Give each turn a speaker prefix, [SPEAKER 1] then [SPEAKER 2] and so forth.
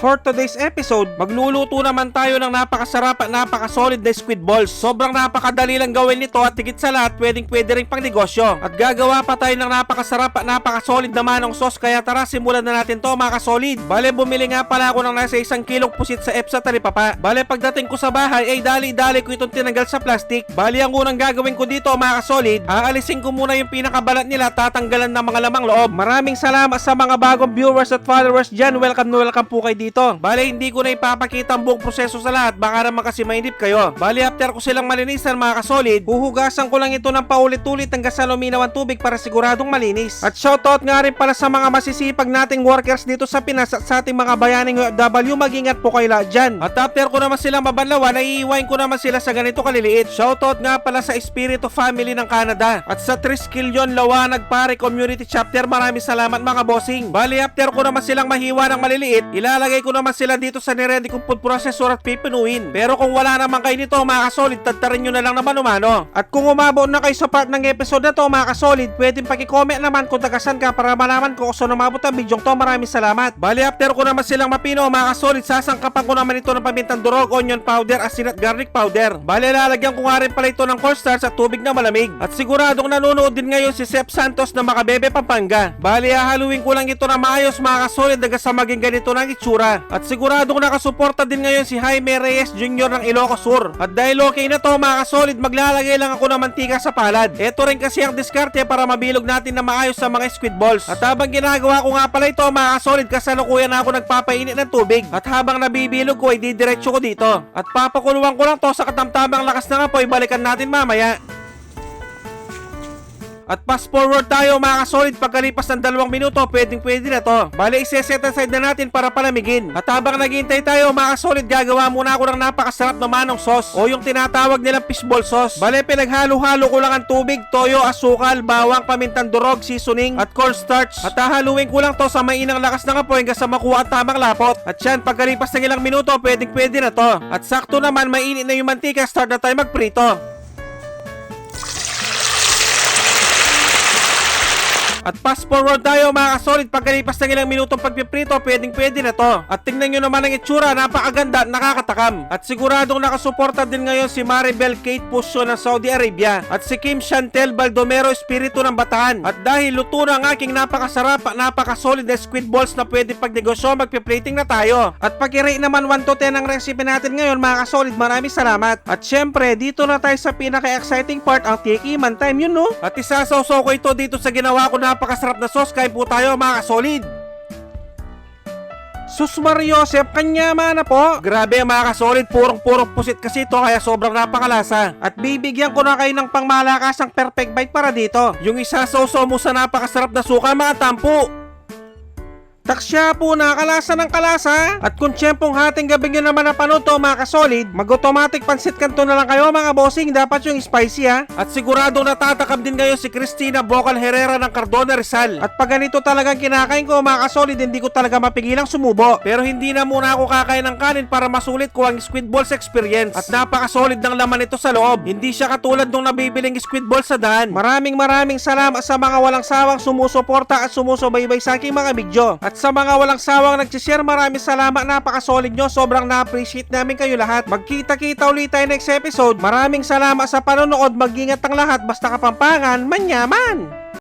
[SPEAKER 1] for today's episode, magluluto naman tayo ng napakasarap at napakasolid na squid balls. Sobrang napakadali lang gawin nito at higit sa lahat, pwede rin pang negosyo. At gagawa pa tayo ng napakasarap at napakasolid na manong sauce, kaya tara simulan na natin to mga kasolid. Bale, bumili nga pala ako ng nasa 1 kilong pusit sa EPSA Talipapa. Bale, pagdating ko sa bahay ay dali-dali ko itong tinanggal sa plastic. Bale, ang unang gagawin ko dito mga kasolid, aalisin ko muna yung pinakabalat nila, tatanggalan ng mga lamang loob. Maraming salamat sa mga bagong viewers at followers dyan. Welcome po kayo dito. Bale, hindi ko na ipapakita ang buong proseso sa lahat, baka naman kasi mainip kayo. Bale, after ko silang malinisan mga kasolid, huhugasan ko lang ito ng paulit-ulit hanggang sa luminaw ang tubig para siguradong malinis. At shoutout nga rin pala sa mga masisipag nating workers dito sa Pinas at sa ating mga bayaning OFW, mag-ingat po kayo lahat dyan. At after ko naman silang mabanlawan, naiiwain ko naman sila sa ganito kaliliit. Shoutout nga pala sa Espiritu Family ng Canada at sa Triskelion Lawanag Pare Community Chapter, maraming salamat mga bossing. Bale, after ko naman silang mahiwa ng maliliit, ilalagay ko naman sila dito sa niready kong food processor at pipinuin. Pero kung wala naman kayo nito mga kasolid, tadtarin nyo na lang naman umano. At kung umabot na kayo sa part ng episode na to mga kasolid, pwedeng pakicomment naman kung tagasan ka para malaman ko kung saan umabot ang video to. Maraming salamat. Bali, after ko naman silang mapino mga kasolid, sasangkapan ko naman ito ng pamintang durog, onion powder, asin at garlic powder. Bali, lalagyan ko nga rin pala ito ng cornstarch at tubig na malamig. At siguradong nanonood din ngayon si Chef Santos na Makabebe, Pampanga. Bali, hahaluin ko lang ito na maayos mga kasolid hanggang sa maging ganito ng itsura. At siguradong nakasuporta din ngayon si Jaime Reyes Jr. ng Ilocos Sur. At dahil okay na to mga kasolid, maglalagay lang ako ng mantika sa palad. Ito rin kasi ang diskarte para mabilog natin na maayos sa mga squid balls. At habang ginagawa ko nga pala ito mga kasolid, kasalukuyan na ako nagpapainit ng tubig. At habang nabibilog ko ay didiretso ko dito. At papakuluan ko lang to sa katamtamang lakas ng apoy. Balikan natin mamaya. At fast forward tayo mga kasolid, pagkalipas ng 2 minuto, pwede na to. Bale, iseset aside na natin para palamigin. At habang naghihintay tayo mga kasolid, gagawa muna ako ng napakasarap na manong sauce o yung tinatawag nilang fishball sauce. Bale, pinaghalo-halo ko lang ang tubig, toyo, asukal, bawang, pamintang durog, seasoning at cornstarch. At hahaluin ko lang to sa mainang lakas ng apoy hanggang sa makuha ang tamang lapot. At yan, pagkalipas ng ilang minuto, pwede na to. At sakto naman, mainit na yung mantika, start na tayo magprito. At fast forward tayo mga kasolid, pagkalipas ng ilang minutong pagpiprito, pwede na to. At tingnan nyo naman ang itsura, napakaganda at nakakatakam. At siguradong nakasuporta din ngayon si Maribel Kate Pusyo ng Saudi Arabia at si Kim Chantel Baldomero Espiritu ng Bataan. At dahil luto na ang aking napakasarap at napakasolid na squid balls na pwede pagnegosyo, magpiplating na tayo. At pag-rate naman 1 to 10 ang recipe natin ngayon mga kasolid, maraming salamat. At syempre, dito na tayo sa pinaka-exciting part, ang tikiman time, yun no? At isasawsaw ko ito dito sa ginawa ko napakasarap na sauce. Kain po tayo mga kasolid. Sus Mariosep, kanyama na po. Grabe mga kasolid, purong pusit kasi ito, kaya sobrang napakalasa. At bibigyan ko na kayo ng pangmalakasang perfect bite para dito. Yung isasawsaw mo sa napakasarap na suka mga tampo. Taksya po, nakalasa ng kalasa. At kung tiyempong hating gabi nyo naman napanood to mga kasolid, mag-automatic pansit kanto na lang kayo mga bossing. Dapat yung spicy ha. At siguradong natatakam din ngayon si Cristina Bocal Herrera ng Cardona Rizal. At pag ganito talagang kinakain ko mga kasolid, hindi ko talaga mapigilang sumubo. Pero hindi na muna ako kakain ng kanin para masulit ko ang squid balls experience. At napakasolid ng laman ito sa loob. Hindi siya katulad nung nabibiling squid balls sa daan. Maraming salamat sa mga walang sawang sumusuporta at sumusubaybay sa aking mga video. At sa mga walang sawang nag-share, maraming salamat, napakasolid nyo. Sobrang na-appreciate namin kayo lahat. Magkita-kita ulit tayo next episode. Maraming salamat sa panonood. Mag-ingat ang lahat, basta Kapampangan manyaman.